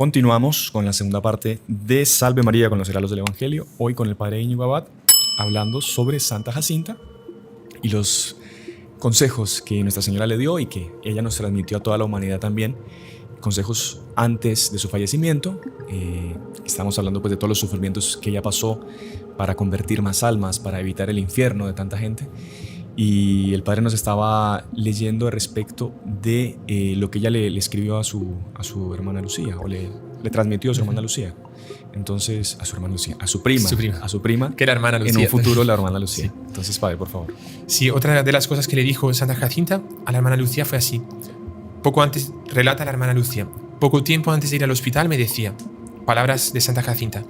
Continuamos con la segunda parte de Salve María con los heraldos del Evangelio, hoy con el padre Íñigo Abad, hablando sobre Santa Jacinta y los consejos que Nuestra Señora le dio y que ella nos transmitió a toda la humanidad también, consejos antes de su fallecimiento. Estamos hablando pues de todos los sufrimientos que ella pasó para convertir más almas, para evitar el infierno de tanta gente. Y el padre nos estaba leyendo al respecto de lo que ella le escribió a su hermana Lucía, o le transmitió a su hermana Lucía. Entonces, a su hermana Lucía, a su prima, que era hermana Lucía. En un futuro la hermana Lucía. Sí. Entonces, padre, por favor. Sí, otra de las cosas que le dijo Santa Jacinta a la hermana Lucía fue así. Poco antes, relata la hermana Lucía, poco tiempo antes de ir al hospital me decía, palabras de Santa Jacinta,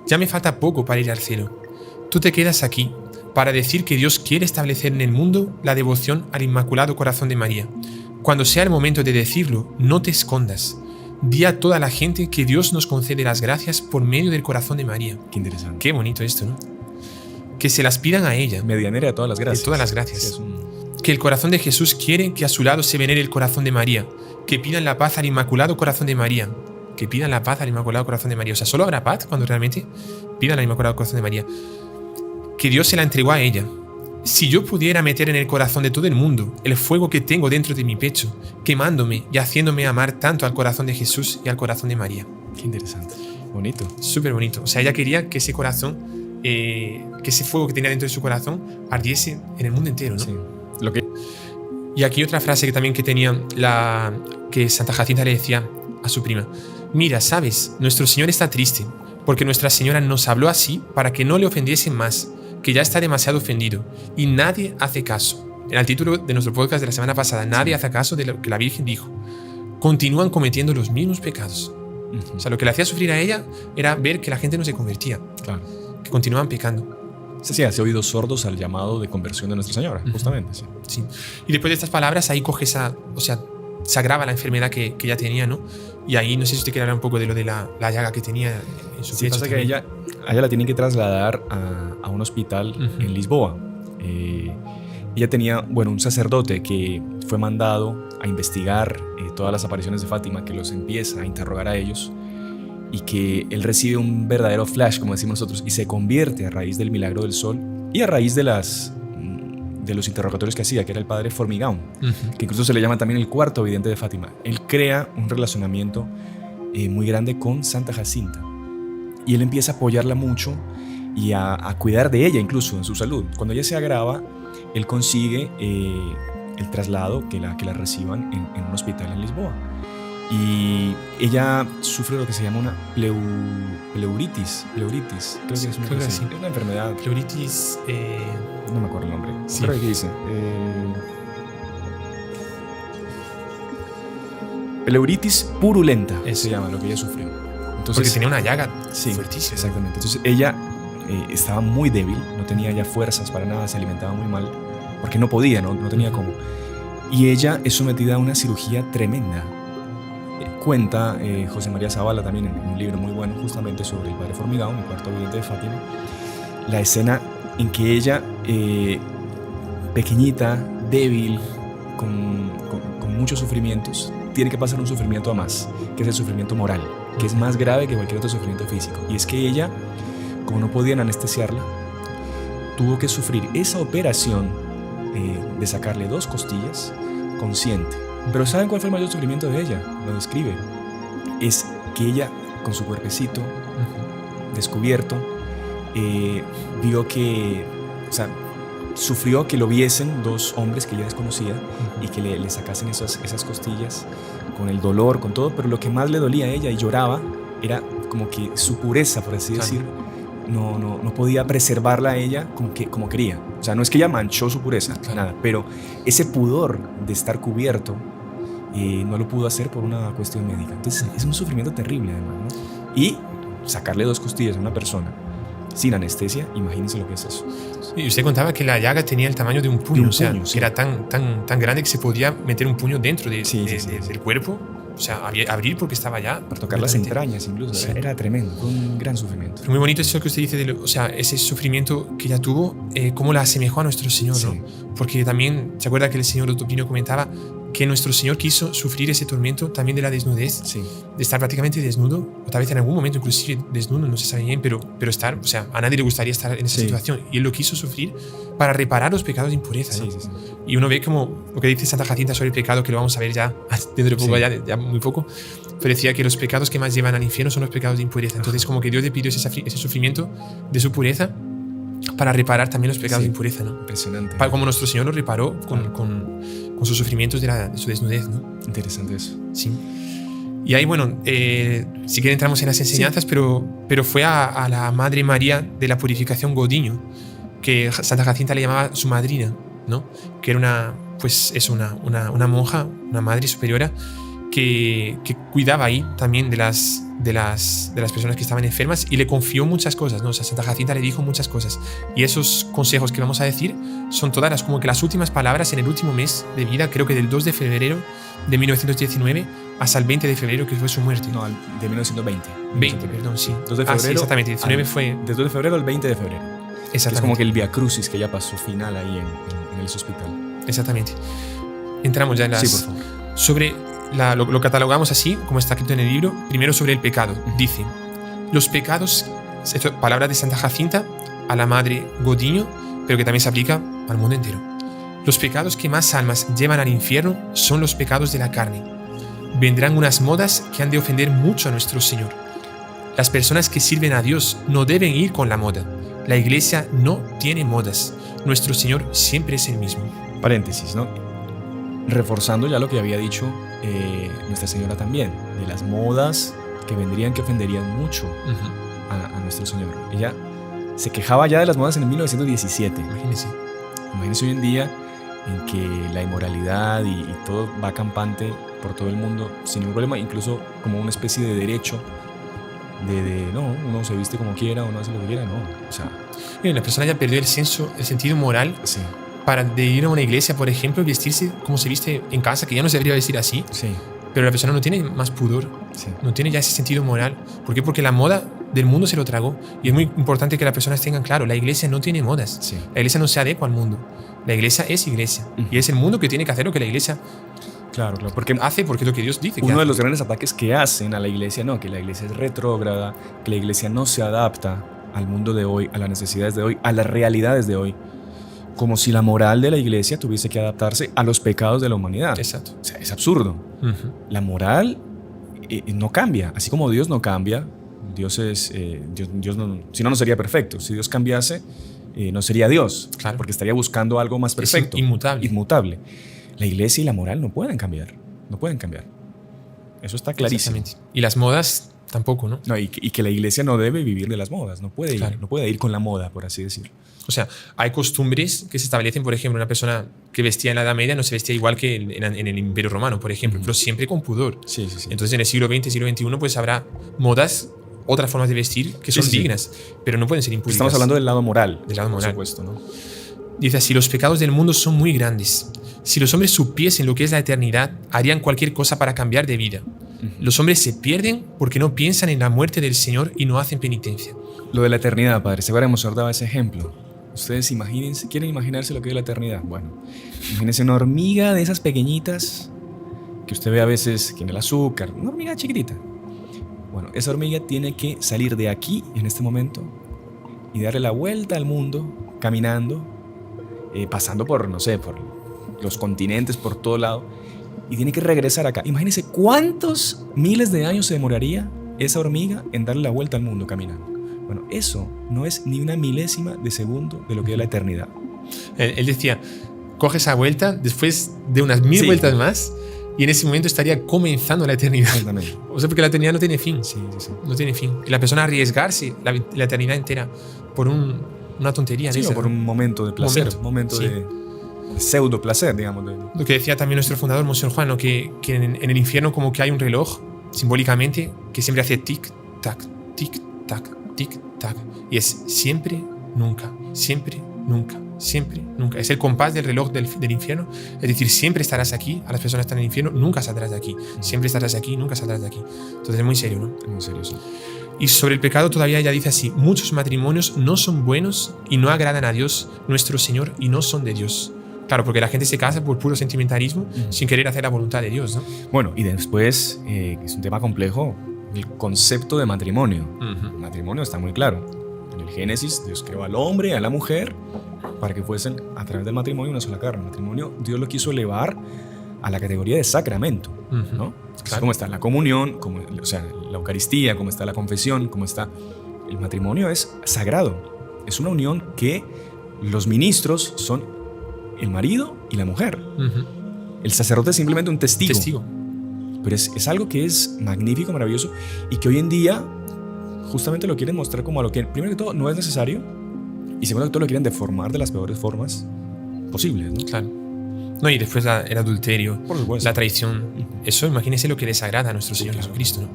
ya me falta poco para ir al cielo. Tú te quedas aquí para decir que Dios quiere establecer en el mundo la devoción al Inmaculado Corazón de María. Cuando sea el momento de decirlo, no te escondas. Di a toda la gente que Dios nos concede las gracias por medio del corazón de María. Qué interesante. Qué bonito esto, ¿no? Que se las pidan a ella. Medianera de todas las gracias. De todas las gracias. Sí, Que el corazón de Jesús quiere que a su lado se venere el corazón de María. Que pidan la paz al Inmaculado Corazón de María. Que pidan la paz al Inmaculado Corazón de María. O sea, solo habrá paz cuando realmente pidan al Inmaculado Corazón de María. Que Dios se la entregó a ella. Si yo pudiera meter en el corazón de todo el mundo el fuego que tengo dentro de mi pecho, quemándome y haciéndome amar tanto al corazón de Jesús y al corazón de María. Qué interesante. Bonito. Súper bonito. O sea, ella quería que ese corazón, que ese fuego que tenía dentro de su corazón ardiese en el mundo entero, ¿no? Sí. Y aquí otra frase que también que tenía que Santa Jacinta le decía a su prima. Mira, sabes, nuestro Señor está triste, porque Nuestra Señora nos habló así para que no le ofendiesen más, que ya está demasiado ofendido, y nadie hace caso. En el título de nuestro podcast de la semana pasada, nadie hace caso de lo que la Virgen dijo. Continúan cometiendo los mismos pecados. O sea, lo que le hacía sufrir a ella era ver que la gente no se convertía, Claro. que continuaban pecando. Sí, hace oídos sordos al llamado de conversión de Nuestra Señora, justamente. Sí. Sí. Y después de estas palabras, ahí coge se agrava la enfermedad que ella tenía, ¿no? Y ahí no sé si usted quiere hablar un poco de lo de la llaga que tenía en su pecho. Pasa que a ella la tienen que trasladar a un hospital en Lisboa. Ella tenía, un sacerdote que fue mandado a investigar todas las apariciones de Fátima, que los empieza a interrogar a ellos, y que él recibe un verdadero flash, como decimos nosotros, y se convierte a raíz del milagro del sol y a raíz de los interrogatorios que hacía, que era el padre Formigão, que incluso se le llama también el cuarto vidente de Fátima. Él crea un relacionamiento muy grande con Santa Jacinta, y él empieza a apoyarla mucho y a cuidar de ella incluso en su salud. Cuando ella se agrava, él consigue el traslado, que la reciban en un hospital en Lisboa. Y ella sufre lo que se llama una pleuritis. Creo que es una enfermedad. Pleuritis. No me acuerdo el nombre. Sí. Creo que dice. Pleuritis purulenta. Se llama lo que ella sufrió. Entonces, porque tenía una llaga fuertísima. Exactamente. Entonces ella estaba muy débil, no tenía ya fuerzas para nada, se alimentaba muy mal, porque no podía, no tenía cómo. Y ella es sometida a una cirugía tremenda. Cuenta José María Zavala también en un libro muy bueno justamente sobre el padre Formigão, el cuarto vidente de Fátima, la escena en que ella, pequeñita, débil, con muchos sufrimientos, tiene que pasar un sufrimiento a más, que es el sufrimiento moral, que es más grave que cualquier otro sufrimiento físico. Y es que ella, como no podían anestesiarla, tuvo que sufrir esa operación de sacarle 2 costillas consciente. Pero ¿saben cuál fue el mayor sufrimiento de ella? Lo describe. Es que ella, con su cuerpecito descubierto, vio que, sufrió que lo viesen 2 hombres que ella desconocía y que le sacasen esas costillas con el dolor, con todo, pero lo que más le dolía a ella y lloraba era como que su pureza, por así decir, no podía preservarla a ella como quería. O sea, no es que ella manchó su pureza, nada, pero ese pudor de estar cubierto no lo pudo hacer por una cuestión médica. Entonces es un sufrimiento terrible además, ¿no? Y sacarle 2 costillas a una persona sin anestesia, imagínense lo que es eso. Y usted contaba que la llaga tenía el tamaño de un puño, que era tan grande que se podía meter un puño dentro del cuerpo. O sea, abrir porque estaba ya. Para tocar las entrañas incluso. Sí. Era tremendo, fue un gran sufrimiento. Pero muy bonito eso que usted dice, ese sufrimiento que ella tuvo, cómo la asemejó a nuestro Señor, ¿no? Porque también, ¿se acuerda que el señor Otopino comentaba que nuestro Señor quiso sufrir ese tormento también de la desnudez, Sí. de estar prácticamente desnudo, o tal vez en algún momento inclusive desnudo, no se sabe bien, pero estar, o sea, a nadie le gustaría estar en esa Sí. situación. Y Él lo quiso sufrir para reparar los pecados de impureza. Sí, ¿no? sí, sí. Y uno ve como lo que dice Santa Jacinta sobre el pecado, que lo vamos a ver ya dentro de poco, Sí. ya muy poco, pero decía que los pecados que más llevan al infierno son los pecados de impureza. Entonces como que Dios le pidió ese sufrimiento de su pureza para reparar también los pecados Sí. de impureza, ¿no? Impresionante. Como nuestro Señor lo reparó con sus sufrimientos de su desnudez, ¿no? Interesante eso. Sí. Y ahí, bueno, si quieren entramos en las enseñanzas, pero fue a la Madre María de la Purificación Godiño, que Santa Jacinta le llamaba su madrina, ¿no? Que era una monja, una madre superiora, que cuidaba ahí también de las personas que estaban enfermas y le confió muchas cosas, ¿no? O sea, Santa Jacinta le dijo muchas cosas. Y esos consejos que vamos a decir son todas como que las últimas palabras en el último mes de vida, creo que del 2 de febrero de 1919 hasta el 20 de febrero, que fue su muerte. No, de 1920. 20, perdón, sí. 2 de febrero. Sí, exactamente, 19 fue... Del 2 de febrero al 20 de febrero. Exactamente. Es como que el Via Crucis que ya pasó final ahí en el hospital. Exactamente. Entramos ya en las... Sí, por favor. Sobre lo catalogamos así, como está escrito en el libro. Primero sobre el pecado. Dice, los pecados, esto, palabra de Santa Jacinta a la Madre Godiño, pero que también se aplica al mundo entero. Los pecados que más almas llevan al infierno son los pecados de la carne. Vendrán unas modas que han de ofender mucho a nuestro Señor. Las personas que sirven a Dios no deben ir con la moda. La Iglesia no tiene modas. Nuestro Señor siempre es el mismo. Paréntesis, ¿no? Reforzando ya lo que había dicho Nuestra Señora también, de las modas que vendrían, que ofenderían mucho a nuestro Señor. Ella se quejaba ya de las modas en el 1917. Imagínense. Imagínense hoy en día en que la inmoralidad y todo va campante por todo el mundo sin ningún problema, incluso como una especie de derecho no, uno se viste como quiera, uno hace lo que quiera, no. O sea, La persona ya perdió el sentido moral sí, para de ir a una iglesia, por ejemplo, y vestirse como se viste en casa, que ya no se debería vestir así, sí, pero la persona no tiene más pudor, sí. no tiene ya ese sentido moral. ¿Por qué? Porque la moda del mundo se lo tragó. Y es muy importante que las personas tengan claro, la iglesia no tiene modas. Sí. La iglesia no se adecua al mundo. La iglesia es iglesia. Y es el mundo que tiene que hacer lo que la iglesia Claro, porque hace, porque es lo que Dios dice que uno de hace. los grandes ataques que hacen a la iglesia, no, que la iglesia es retrógrada, que la iglesia no se adapta al mundo de hoy, a las necesidades de hoy, a las realidades de hoy, como si la moral de la iglesia tuviese que adaptarse a los pecados de la humanidad. Exacto. O sea, es absurdo. La moral no cambia, así como Dios no cambia. Dios es Dios no, si no, no sería perfecto. Si Dios cambiase, no sería Dios, Claro. porque estaría buscando algo más perfecto, inmutable. inmutable. La iglesia y la moral no pueden cambiar, no pueden cambiar. Eso está clarísimo. Exactamente. Y las modas tampoco, ¿no? No, y que la iglesia no debe vivir de las modas, no puede Claro. ir con la moda, por así decirlo. O sea, hay costumbres que se establecen, por ejemplo, una persona que vestía en la Edad Media no se vestía igual que en el Imperio Romano, por ejemplo, pero siempre con pudor. Sí, sí, sí. Entonces en el siglo XX, siglo XXI, pues habrá modas, otras formas de vestir que son Sí, sí. dignas, pero no pueden ser impúdicas. Estamos hablando del lado moral. Del lado moral. Por supuesto, ¿no? Dice así, los pecados del mundo son muy grandes. Si los hombres supiesen lo que es la eternidad, harían cualquier cosa para cambiar de vida. Los hombres se pierden porque no piensan en la muerte del Señor y no hacen penitencia. Lo de la eternidad, padre. Seguro hemos dado ese ejemplo. Ustedes imagínense, ¿quieren imaginarse lo que es la eternidad? Bueno, imagínense una hormiga de esas pequeñitas que usted ve a veces que en el azúcar, una hormiga chiquitita. Bueno, esa hormiga tiene que salir de aquí en este momento y darle la vuelta al mundo, caminando, pasando por, no sé, por los continentes, por todo lado, y tiene que regresar acá. Imagínense cuántos miles de años se demoraría esa hormiga en darle la vuelta al mundo caminando. Bueno, eso no es ni una milésima de segundo de lo que es la eternidad. Él decía, coge esa vuelta después de unas 1000 Sí. vueltas más y en ese momento estaría comenzando la eternidad. Exactamente. O sea, porque la eternidad no tiene fin. Sí, sí, sí. No tiene fin. Y la persona arriesgarse la eternidad entera por una tontería de Sí, esa, o por ¿no? un momento de placer, Momento, un momento sí. de pseudo placer, digamos. Lo que decía también nuestro fundador, Monseñor Juan, ¿no? que en el infierno como que hay un reloj, simbólicamente, que siempre hace tic-tac, tic-tac, tic-tac. Y es siempre, nunca, siempre, nunca, siempre, nunca. Es el compás del reloj del infierno. Es decir, siempre estarás aquí, a las personas que están en el infierno, nunca saldrás de aquí. Siempre estarás aquí, nunca saldrás de aquí. Entonces es muy serio, ¿no? En serio, sí. Y sobre el pecado todavía ella dice así, muchos matrimonios no son buenos y no agradan a Dios, nuestro Señor, y no son de Dios. Claro, porque la gente se casa por puro sentimentalismo sin querer hacer la voluntad de Dios, ¿no? Bueno, y después, es un tema complejo, el concepto de matrimonio. El matrimonio está muy claro. En el Génesis, Dios creó al hombre y a la mujer para que fuesen a través del matrimonio una sola carne. El matrimonio Dios lo quiso elevar a la categoría de sacramento, ¿no? Claro. Como está la comunión, o sea, la Eucaristía, como está la confesión, como está... El matrimonio es sagrado. Es una unión que los ministros son el marido y la mujer. El sacerdote es simplemente un testigo. Pero es algo que es magnífico, maravilloso, y que hoy en día justamente lo quieren mostrar como a lo que, primero que todo, no es necesario, y segundo que todo, lo quieren deformar de las peores formas posibles, ¿no? Claro. No, y después el adulterio, por supuesto, la traición. Eso, imagínense lo que desagrada a nuestro Señor Jesucristo, ¿no?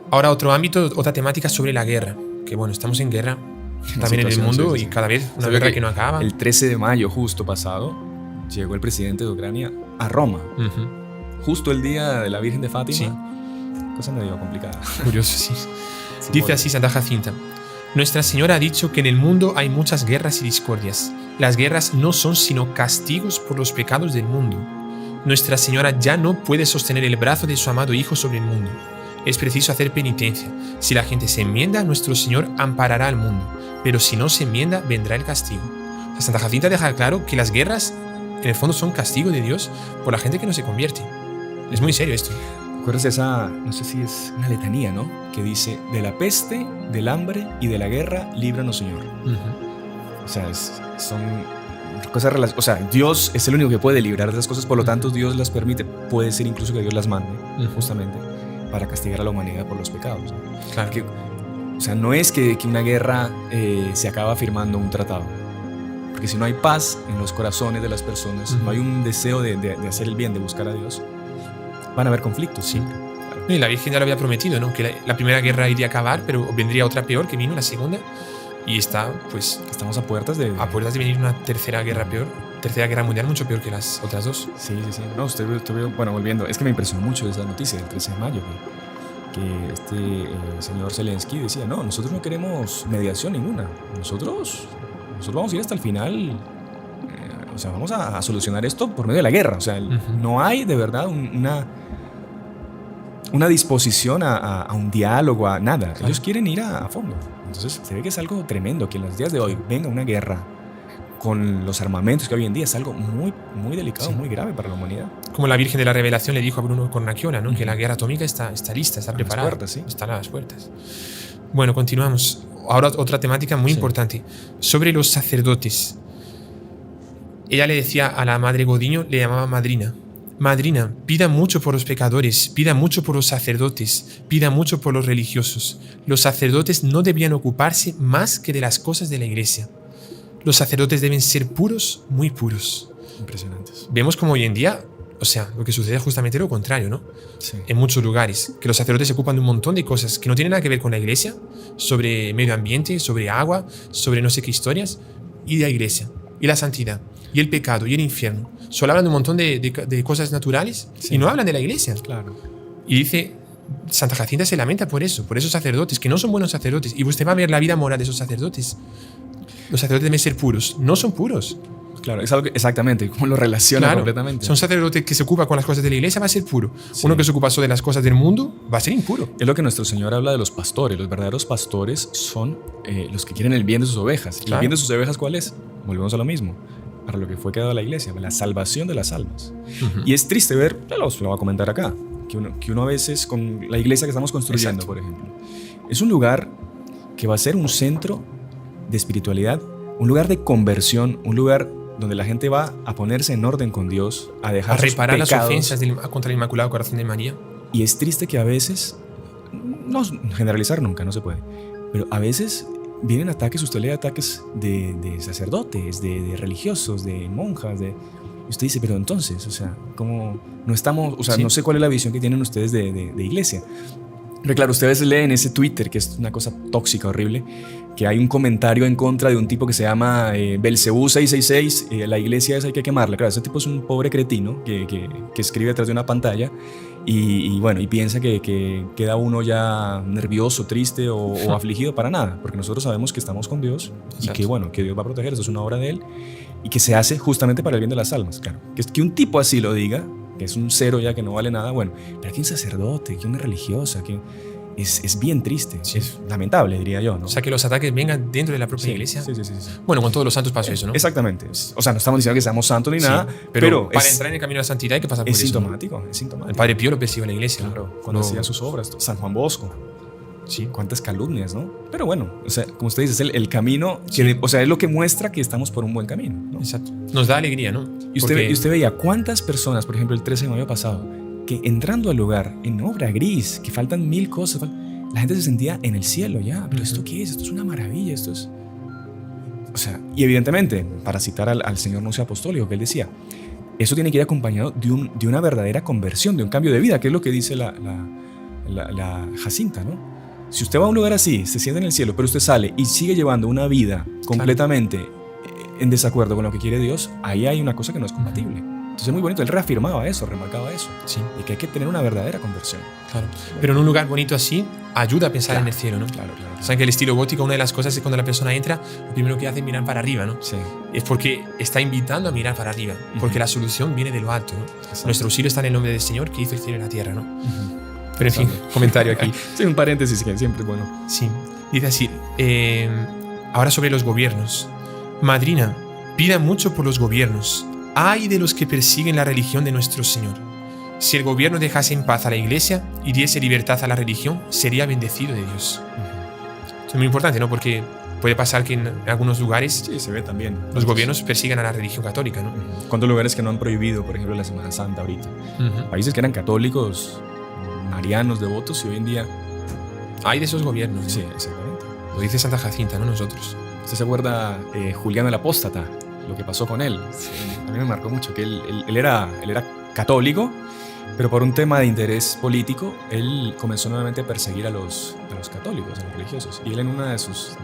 Ahora, otro ámbito, otra temática sobre la guerra. Que bueno, estamos en guerra también en el mundo, y cada vez una guerra que no acaba. El 13 de mayo, justo pasado, llegó el presidente de Ucrania a Roma. Justo el día de la Virgen de Fátima. Sí. Cosa medio complicada. Curioso, sí. Dice así Santa Jacinta: Nuestra Señora ha dicho que en el mundo hay muchas guerras y discordias. Las guerras no son sino castigos por los pecados del mundo. Nuestra Señora ya no puede sostener el brazo de su amado Hijo sobre el mundo. Es preciso hacer penitencia. Si la gente se enmienda, nuestro Señor amparará al mundo. Pero si no se enmienda, vendrá el castigo. O sea, Santa Jacinta deja claro que las guerras, en el fondo, son castigo de Dios por la gente que no se convierte. Es muy serio esto. ¿Recuerdas esa, no sé si es una letanía, ¿no? Que dice: de la peste, del hambre y de la guerra, líbranos, Señor. O sea, son cosas, o sea, Dios es el único que puede librar de esas cosas, por lo tanto Dios las permite. Puede ser incluso que Dios las mande, justamente para castigar a la humanidad por los pecados, ¿no? Claro. Porque, o sea, no es que una guerra se acaba firmando un tratado. Porque si no hay paz en los corazones de las personas, no hay un deseo de hacer el bien, de buscar a Dios, van a haber conflictos siempre. Claro. Y la Virgen ya lo había prometido, ¿no? Que la primera guerra iría a acabar, pero vendría otra peor que vino, la segunda. Y está, pues... Estamos a puertas de venir una tercera guerra peor. Tercera guerra mundial mucho peor que las otras dos. Sí. No, usted bueno, volviendo, es que me impresionó mucho esa noticia del 13 de mayo, que este señor Zelensky decía: no, nosotros no queremos mediación ninguna. Nosotros vamos a ir hasta el final. O sea, vamos a solucionar esto por medio de la guerra. O sea, no hay de verdad una disposición a un diálogo, a nada. Claro. Ellos quieren ir a fondo. Entonces se ve que es algo tremendo que en los días de hoy venga una guerra con los armamentos que hoy en día es algo muy, muy delicado, muy grave para la humanidad. Como la Virgen de la Revelación le dijo a Bruno Cornacchiola, ¿no? Que la guerra atómica está lista, está preparada. Puertas, sí. Están a las puertas. Bueno, continuamos. Ahora otra temática muy importante. Sobre los sacerdotes. Ella le decía a la madre Godiño, le llamaba madrina. Madrina, pida mucho por los pecadores, pida mucho por los sacerdotes, pida mucho por los religiosos. Los sacerdotes no debían ocuparse más que de las cosas de la iglesia. Los sacerdotes deben ser puros, muy puros. Impresionantes. Vemos como hoy en día, o sea, lo que sucede es justamente lo contrario, ¿no? Sí. En muchos lugares, que los sacerdotes se ocupan de un montón de cosas que no tienen nada que ver con la iglesia, sobre medio ambiente, sobre agua, sobre no sé qué historias, y de la iglesia, y la santidad, y el pecado, y el infierno. Solo hablan de un montón de cosas naturales, y no hablan de la iglesia. Claro. Y dice, Santa Jacinta se lamenta por eso, por esos sacerdotes, que no son buenos sacerdotes. Y usted va a ver la vida moral de esos sacerdotes. Los sacerdotes deben ser puros. No son puros. Claro, es algo que, exactamente, como lo relaciona completamente. Son sacerdotes que se ocupa con las cosas de la iglesia, va a ser puro. Sí. Uno que se ocupa solo de las cosas del mundo, va a ser impuro. Es lo que nuestro Señor habla de los pastores. Los verdaderos pastores son los que quieren el bien de sus ovejas. ¿Y el bien de sus ovejas cuál es? Volvemos a lo mismo. Para lo que fue creado la iglesia, la salvación de las almas. Y es triste ver, ya lo voy a comentar acá, que uno a veces con la iglesia que estamos construyendo, por ejemplo, es un lugar que va a ser un centro de espiritualidad, un lugar de conversión, un lugar donde la gente va a ponerse en orden con Dios, a dejar a reparar sus las ofensas contra el Inmaculado Corazón de María. Y es triste que a veces, no generalizar nunca, no se puede, pero a veces vienen ataques, usted lee ataques de sacerdotes, de religiosos, de monjas, y usted dice, pero entonces, o sea, ¿cómo no estamos? O sea, no sé cuál es la visión que tienen ustedes de iglesia. Pero claro, ustedes leen ese Twitter, que es una cosa tóxica, horrible, que hay un comentario en contra de un tipo que se llama Belcebú 666, la iglesia esa hay que quemarla. Claro, ese tipo es un pobre cretino que escribe detrás de una pantalla Y bueno, y piensa que queda uno ya nervioso, triste o afligido para nada, porque nosotros sabemos que estamos con Dios. Exacto. Y que bueno, que Dios va a proteger, eso es una obra de Él, y que se hace justamente para el bien de las almas, claro. Que un tipo así lo diga, que es un cero ya, que no vale nada, bueno, pero que un sacerdote, que una religiosa, que es bien triste, sí. Es lamentable, diría yo, ¿no? O sea, que los ataques vengan dentro de la propia iglesia. Sí. Bueno, con todos los santos pasó eso, ¿no? Exactamente. O sea, no estamos diciendo que seamos santos ni nada, pero para entrar en el camino de la santidad hay que pasar por eso. Es sintomático. El Padre Pío lo persigue en la iglesia. Claro, cuando hacía sus obras. San Juan Bosco. Sí. Cuántas calumnias, ¿no? Pero bueno, o sea, como usted dice, es el camino, o sea, es lo que muestra que estamos por un buen camino, ¿no? Exacto. Nos da alegría, ¿no? Y usted veía cuántas personas, por ejemplo, el 13 de mayo pasado, que entrando al lugar en obra gris, que faltan 1000 cosas, la gente se sentía en el cielo ya. ¿Pero esto qué es? Esto es una maravilla, esto es... O sea, y evidentemente, para citar al señor nuncio apostólico, que él decía, eso tiene que ir acompañado de una verdadera conversión, de un cambio de vida, que es lo que dice la Jacinta, ¿no? Si usted va a un lugar así, se siente en el cielo, pero usted sale y sigue llevando una vida completamente en desacuerdo con lo que quiere Dios, ahí hay una cosa que no es compatible. Entonces es muy bonito, él reafirmaba eso, remarcaba eso, sí. Y que hay que tener una verdadera conversión. Claro. Pero en un lugar bonito así, ayuda a pensar en el cielo, ¿no? Claro. Saben que el estilo gótico, una de las cosas es cuando la persona entra, lo primero que hace es mirar para arriba, ¿no? Sí. Es porque está invitando a mirar para arriba, porque la solución viene de lo alto, ¿no? Nuestro auxilio está en el nombre del Señor que hizo el cielo y la tierra, ¿no? Pero en fin, comentario aquí. Sí, un paréntesis que siempre es bueno. Sí, dice así, ahora sobre los gobiernos. Madrina, pida mucho por los gobiernos. Ay de los que persiguen la religión de nuestro Señor. Si el gobierno dejase en paz a la iglesia y diese libertad a la religión, sería bendecido de Dios. Esto es muy importante, ¿no? Porque puede pasar que en algunos lugares sí, se ve también. Los gobiernos persigan a la religión católica, ¿no? ¿Cuántos lugares que no han prohibido, por ejemplo, la Semana Santa ahorita? Países que eran católicos, marianos, devotos, y hoy en día... Hay de esos gobiernos, ¿no? Sí, exactamente. Lo dice Santa Jacinta, no nosotros. ¿Usted se acuerda Julián el Apóstata? Lo que pasó con él. Sí, a mí me marcó mucho que él era católico, pero por un tema de interés político, él comenzó nuevamente a perseguir a los católicos, a los religiosos. Y él en una de sus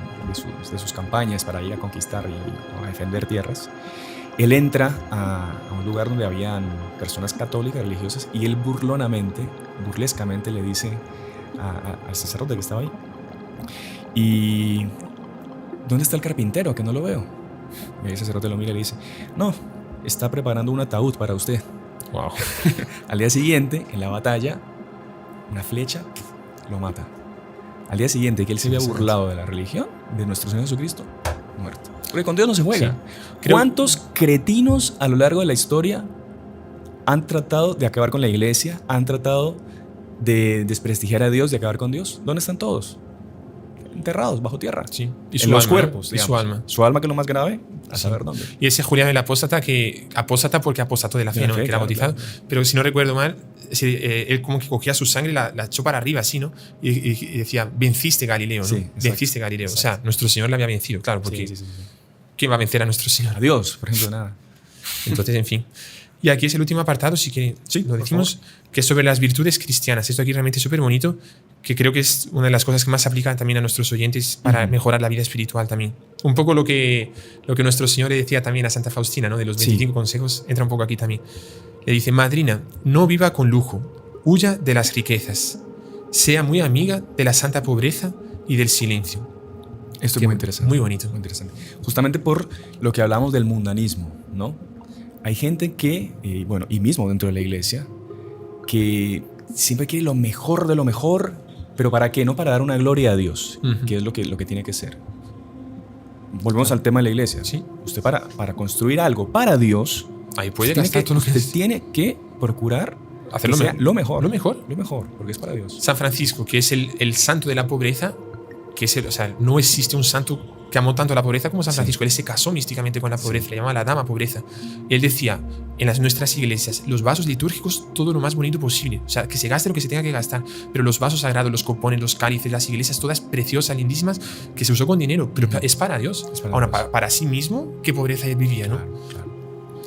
campañas para ir a conquistar y a defender tierras, él entra a un lugar donde habían personas católicas, religiosas, y él burlescamente le dice al sacerdote que estaba ahí, ¿y dónde está el carpintero? Que no lo veo. Y el sacerdote lo mira y le dice, no, está preparando un ataúd para usted. Wow. Al día siguiente, en la batalla, una flecha lo mata. Al día siguiente, que él se había burlado de la religión, de nuestro Señor Jesucristo, muerto. Porque con Dios no se juega. Sí. ¿Cuántos cretinos a lo largo de la historia han tratado de acabar con la iglesia? ¿Han tratado de desprestigiar a Dios, de acabar con Dios? ¿Dónde están todos? Enterrados bajo tierra. Sí. Y en los cuerpos. Y su alma. Su alma, que es lo más grave, a saber dónde. Y ese Julián el Apóstata, que apóstata porque apostató de la fe, ¿no? Que era bautizado. Claro. Pero si no recuerdo mal, él como que cogía su sangre y la echó para arriba, así, ¿no? Y decía, venciste Galileo, ¿no? Sí, venciste Galileo. Exacto. O sea, nuestro Señor le había vencido, claro, porque sí. ¿Quién va a vencer a nuestro Señor? A Dios, por ejemplo, nada. Entonces, en fin. Y aquí es el último apartado, sí que lo decimos, que es sobre las virtudes cristianas. Esto aquí realmente es súper bonito, que creo que es una de las cosas que más se aplican también a nuestros oyentes para mejorar la vida espiritual también. Un poco lo que nuestro Señor le decía también a Santa Faustina, ¿no? De los 25 consejos, entra un poco aquí también. Le dice, madrina, no viva con lujo, huya de las riquezas, sea muy amiga de la santa pobreza y del silencio. Esto es muy interesante. Muy bonito. Muy interesante. Justamente por lo que hablamos del mundanismo, ¿no? Hay gente que, y mismo dentro de la iglesia, que siempre quiere lo mejor de lo mejor, pero ¿para qué? No para dar una gloria a Dios, que es lo que tiene que ser. Volvemos al tema de la iglesia. ¿Sí? Usted para construir algo para Dios, ahí puede gastar todo lo que usted tiene que procurar hacerlo lo mejor. Lo mejor, porque es para Dios. San Francisco, que es el santo de la pobreza, que es o sea, no existe un santo que amó tanto la pobreza como San Francisco. Él se casó místicamente con la pobreza, le llamaba la dama pobreza. Él decía, en nuestras iglesias, los vasos litúrgicos, todo lo más bonito posible. O sea, que se gaste lo que se tenga que gastar, pero los vasos sagrados, los copones, los cálices, las iglesias, todas preciosas, lindísimas, que se usó con dinero, pero es para Dios. Ahora, para sí mismo, qué pobreza él vivía, ¿no? Claro.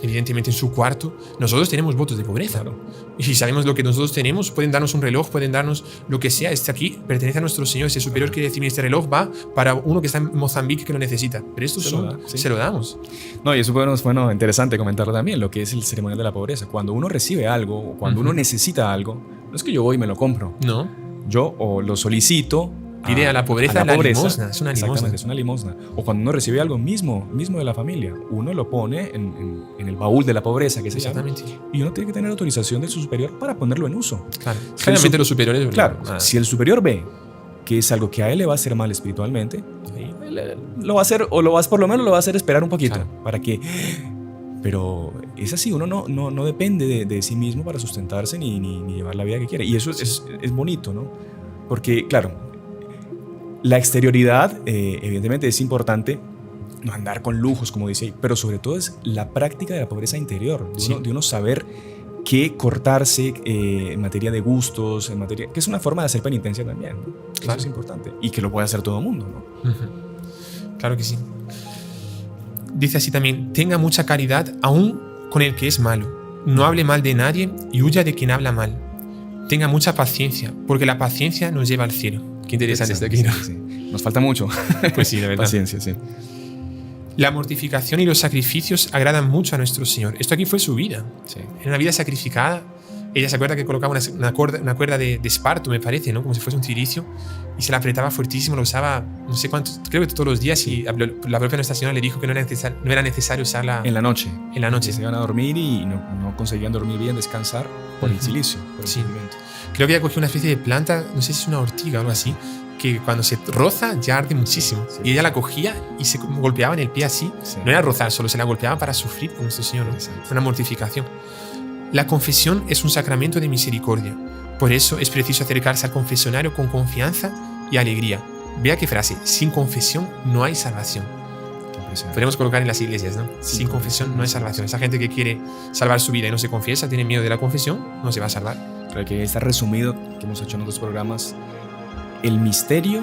evidentemente, en su cuarto. Nosotros tenemos votos de pobreza. Claro. Y si sabemos lo que nosotros tenemos, pueden darnos un reloj, pueden darnos lo que sea. Este aquí pertenece a nuestro Señor. Ese superior quiere decir, este reloj va para uno que está en Mozambique que lo necesita. Pero esto se lo damos. No, y eso es bueno, interesante comentarlo también, lo que es el ceremonial de la pobreza. Cuando uno recibe algo, o cuando uno necesita algo, no es que yo voy y me lo compro. No. Yo o lo solicito. Pide a la pobreza la limosna. Es una limosna. Exactamente, es una limosna. O cuando uno recibe algo mismo de la familia, uno lo pone en el baúl de la pobreza, que se llama. Exactamente. Y uno tiene que tener autorización de su superior para ponerlo en uso. Claro. Generalmente los superiores. Claro, si el superior ve que es algo que a él le va a hacer mal espiritualmente, lo va a hacer, o por lo menos lo va a hacer esperar un poquito. Claro. Para que... Pero es así, uno no depende de sí mismo para sustentarse ni llevar la vida que quiere. Y eso es bonito, ¿no? Porque, claro, la exterioridad, evidentemente, es importante, no andar con lujos, como dice ahí, pero sobre todo es la práctica de la pobreza interior, de uno saber qué cortarse en materia de gustos, que es una forma de hacer penitencia también, ¿no? Claro. Eso es importante. Y que lo puede hacer todo el mundo, ¿no? Claro que sí. Dice así también: tenga mucha caridad aún con el que es malo. No hable mal de nadie y huya de quien habla mal. Tenga mucha paciencia, porque la paciencia nos lleva al cielo. Qué interesante esto aquí, ¿no? Sí. Nos falta mucho. Pues sí, la verdad. Paciencia, sí. La mortificación y los sacrificios agradan mucho a nuestro Señor. Esto aquí fue su vida. Sí. Era una vida sacrificada. Ella se acuerda que colocaba una cuerda de esparto, me parece, ¿no? Como si fuese un ciricio, y se la apretaba fuertísimo, lo usaba no sé cuánto, creo que todos los días, sí. Y la propia Nuestra Señora le dijo que no era necesario usarla en la noche. En la noche. Se iban a dormir y no conseguían dormir bien, descansar por el silicio, por el sufrimiento. Creo que ella cogió una especie de planta, no sé si es una ortiga o algo así, que cuando se roza ya arde muchísimo. Sí. Y ella la cogía y se golpeaba en el pie así. Sí. No era rozar, solo se la golpeaba para sufrir con nuestro Señor, ¿no? Una mortificación. La confesión es un sacramento de misericordia. Por eso es preciso acercarse al confesionario con confianza y alegría. Vea qué frase: sin confesión no hay salvación. Podemos colocar en las iglesias, ¿no? Sin confesión no hay salvación. Esa gente que quiere salvar su vida y no se confiesa, tiene miedo de la confesión, no se va a salvar. Creo que está resumido, que hemos hecho en otros programas, el misterio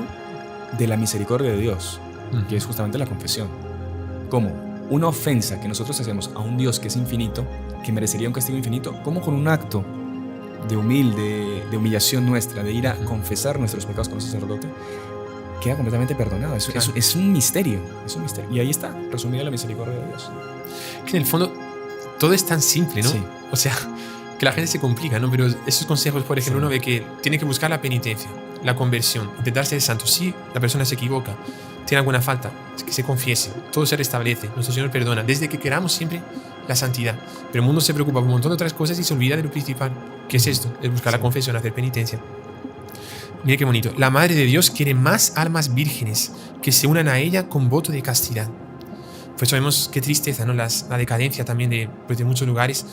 de la misericordia de Dios, que es justamente la confesión. Como una ofensa que nosotros hacemos a un Dios que es infinito, que merecería un castigo infinito, como con un acto de humillación nuestra, de ir a confesar nuestros pecados con el sacerdote, queda completamente perdonado. Es un misterio, Y ahí está resumida la misericordia de Dios. Que en el fondo todo es tan simple, ¿no? Sí. O sea, que la gente se complica, ¿no? Pero esos consejos, por ejemplo, uno ve que tiene que buscar la penitencia, la conversión, intentar ser santo. Si la persona se equivoca, tiene alguna falta, que se confiese, todo se restablece, nuestro Señor perdona, desde que queramos siempre la santidad. Pero el mundo se preocupa por un montón de otras cosas y se olvida de lo principal. ¿Qué es esto? Es buscar la confesión, hacer penitencia. Mira qué bonito. La Madre de Dios quiere más almas vírgenes que se unan a ella con voto de castidad. Por eso vemos qué tristeza, ¿no? La decadencia también de muchos lugares.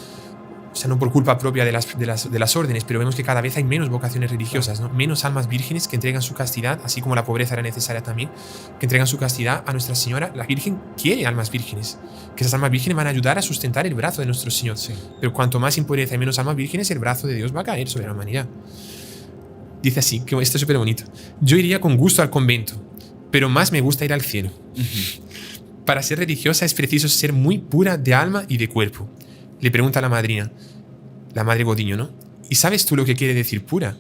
O sea, no por culpa propia de las órdenes, pero vemos que cada vez hay menos vocaciones religiosas, ¿no? Menos almas vírgenes que entregan su castidad, así como la pobreza era necesaria también, que entregan su castidad a Nuestra Señora. La Virgen quiere almas vírgenes, que esas almas vírgenes van a ayudar a sustentar el brazo de nuestro Señor. Sí. Pero cuanto más impureza y menos almas vírgenes, el brazo de Dios va a caer sobre la humanidad. Dice así, que esto es súper bonito: yo iría con gusto al convento, pero más me gusta ir al cielo. Para ser religiosa es preciso ser muy pura de alma y de cuerpo. Le pregunta a la madrina, la madre Godiño, ¿no? ¿Y sabes tú lo que quiere decir pura?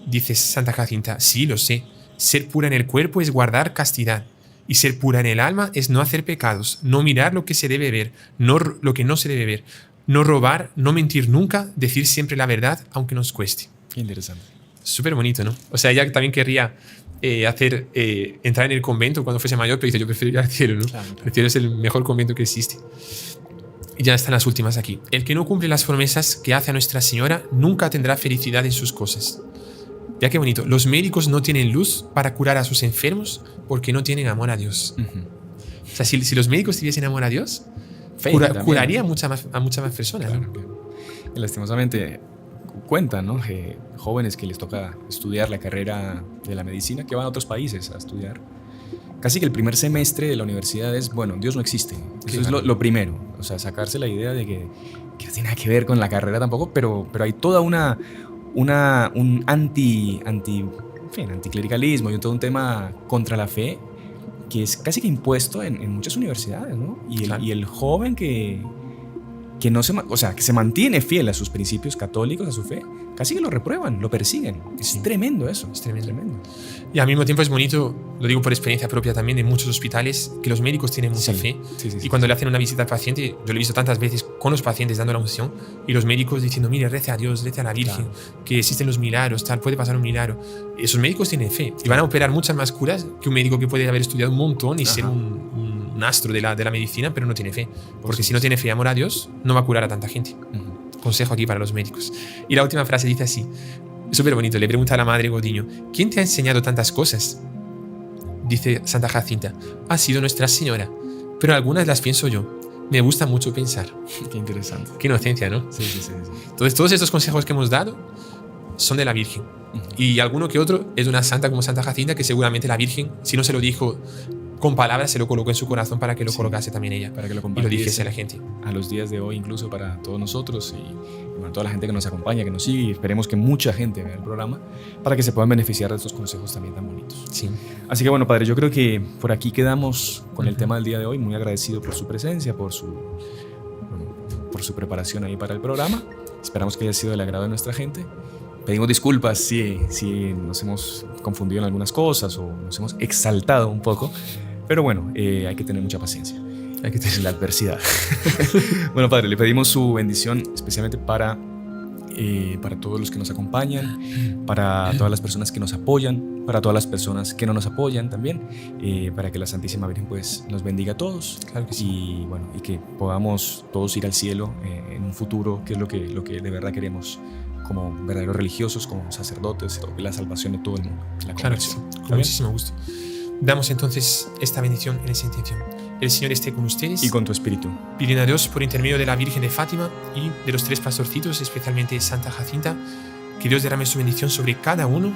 Dice Santa Jacinta: sí, lo sé. Ser pura en el cuerpo es guardar castidad. Y ser pura en el alma es no hacer pecados, no mirar lo que se debe ver, no lo que no se debe ver, no robar, no mentir nunca, decir siempre la verdad, aunque nos cueste. Qué interesante. Súper bonito, ¿no? O sea, ella también querría entrar en el convento cuando fuese mayor, pero dice: yo prefiero ir al cielo, ¿no? Claro. El cielo es el mejor convento que existe. Y ya están las últimas aquí. El que no cumple las promesas que hace a Nuestra Señora nunca tendrá felicidad en sus cosas. Ya qué bonito. Los médicos no tienen luz para curar a sus enfermos porque no tienen amor a Dios. O sea, si los médicos tuviesen amor a Dios, curaría a muchas más personas. Claro, ¿no? Y lastimosamente cuentan, ¿no? Jóvenes que les toca estudiar la carrera de la medicina, que van a otros países a estudiar. Casi que el primer semestre de la universidad es, bueno, Dios no existe. Eso es lo primero. O sea, sacarse la idea de que no tiene nada que ver con la carrera tampoco, pero hay toda un anticlericalismo y todo un tema contra la fe que es casi que impuesto en muchas universidades, ¿no? Y el joven que que no se, o sea, que se mantiene fiel a sus principios católicos, a su fe, casi que lo reprueban, lo persiguen. Es tremendo eso. Es tremendo. Y al mismo tiempo es bonito, lo digo por experiencia propia también, de muchos hospitales, que los médicos tienen mucha fe. Y cuando le hacen una visita al paciente, yo lo he visto tantas veces con los pacientes dando la unción, y los médicos diciendo, mire, rece a Dios, rece a la Virgen, que existen los milagros, tal, puede pasar un milagro. Esos médicos tienen fe y van a operar muchas más curas que un médico que puede haber estudiado un montón y ser un astro de la medicina, pero no tiene fe. Porque si no tiene fe y amor a Dios, no va a curar a tanta gente. Consejo aquí para los médicos. Y la última frase dice así, súper bonito, le pregunta a la madre Godiño, ¿quién te ha enseñado tantas cosas? Dice Santa Jacinta, ha sido Nuestra Señora, pero algunas las pienso yo. Me gusta mucho pensar. Qué interesante. Qué inocencia, ¿no? Sí. Entonces, todos estos consejos que hemos dado son de la Virgen. Y alguno que otro es de una santa como Santa Jacinta, que seguramente la Virgen, si no se lo dijo con palabras, se lo colocó en su corazón para que lo colocase también ella. Para que lo y lo dijese a la gente. A los días de hoy, incluso para todos nosotros y bueno, toda la gente que nos acompaña, que nos sigue. Y esperemos que mucha gente vea el programa para que se puedan beneficiar de estos consejos también tan bonitos. Sí. Así que bueno, padre, yo creo que por aquí quedamos con el tema del día de hoy. Muy agradecido por su presencia, por su preparación ahí para el programa. Esperamos que haya sido del agrado de nuestra gente. Pedimos disculpas si nos hemos confundido en algunas cosas o nos hemos exaltado un poco, pero bueno, hay que tener mucha paciencia, hay que tener la adversidad. Bueno, padre, le pedimos su bendición especialmente para todos los que nos acompañan, para todas las personas que nos apoyan, para todas las personas que no nos apoyan también, para que la Santísima Virgen pues nos bendiga a todos. Claro que sí. Y bueno, y que podamos todos ir al cielo en un futuro, que es lo que de verdad queremos como verdaderos religiosos, como sacerdotes, la salvación de todo el mundo, la conversión. Claro, sí, con muchísimo gusto. Damos entonces esta bendición en esa intención. El Señor esté con ustedes. Y con tu espíritu. Piden a Dios por intermedio de la Virgen de Fátima y de los tres pastorcitos, especialmente Santa Jacinta, que Dios derrame su bendición sobre cada uno,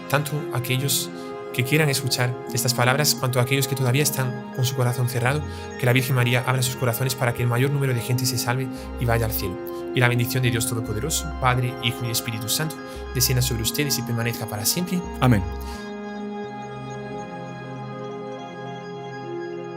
tanto aquellos que quieran escuchar estas palabras, cuanto aquellos que todavía están con su corazón cerrado, que la Virgen María abra sus corazones para que el mayor número de gente se salve y vaya al cielo. Y la bendición de Dios Todopoderoso, Padre, Hijo y Espíritu Santo, descienda sobre ustedes y permanezca para siempre. Amén.